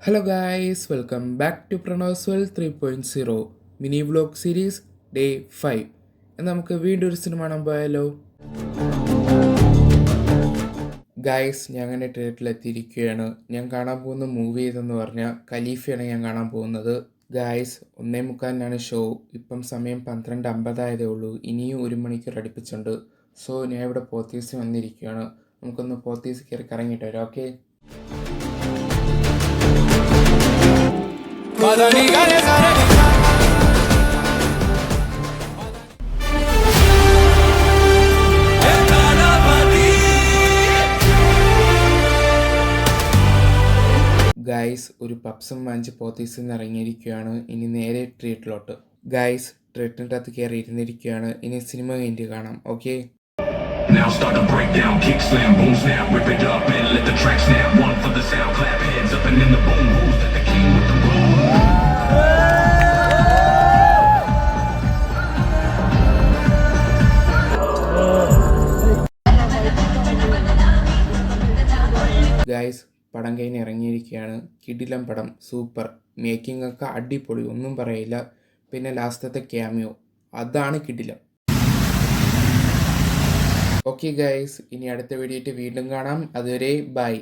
Hello guys, welcome back to പ്രണോസ്വൽ 3.0 mini vlog series day 5. നമുക്ക് വീണ്ടും ഒരു സിനിമ കാണാൻ പോയാലോ? ഗായ്സ്, ഞാൻ അങ്ങനെ തിയേറ്ററിലെത്തിയിരിക്കുകയാണ്. ഞാൻ കാണാൻ പോകുന്ന മൂവി ഏതെന്ന് പറഞ്ഞാൽ ഖലീഫയാണ് ഞാൻ കാണാൻ പോകുന്നത്. Guys, 1:45 show. ഇപ്പം സമയം 12:50 ആയതേ ഉള്ളൂ. ഇനിയും 1 മണിക്കൂർ അടുപ്പിച്ചുണ്ട്. സോ ഞാൻ ഇവിടെ പോത്തീസ് വന്നിരിക്കുകയാണ്. നമുക്കൊന്ന് പോത്തീസ് കയറി കറങ്ങിയിട്ട് വരാം. ഓക്കെ. ഗായ്സ്, ഒരു പപ്സും വാങ്ങിച്ച് പോത്തീസിൽ നിന്ന് ഇറങ്ങിയിരിക്കുകയാണ്. ഇനി നേരെ ട്രീറ്റിലോട്ട്. ഗായ്സ്, ട്രീറ്റിൻ്റെ അകത്ത് കയറി ഇരുന്നിരിക്കുകയാണ്. ഇനി സിനിമ കഴിഞ്ഞിട്ട് കാണാം. Okay. Now start to break down, kick slam, boom snap, whip it up and let the track snap. One for the sound, clap hands up and in the boom. Who's that the king with the boom? Guys, പടം കഴിഞ്ഞ് ഇറങ്ങിയിരിക്കുകയാണ്. കിടിലം പടം, super. Making ഒക്കെ അടിപൊളി, ഒന്നും പറയില്ല. പിന്നെ ലാസ്റ്റത്തെ ക്യാമിയോ, അതാണ് കിടിലം. ഓക്കെ ഗായ്സ്, ഇനി അടുത്ത വീഡിയോയിട്ട് വീണ്ടും കാണാം. അതുവരെ ബൈ.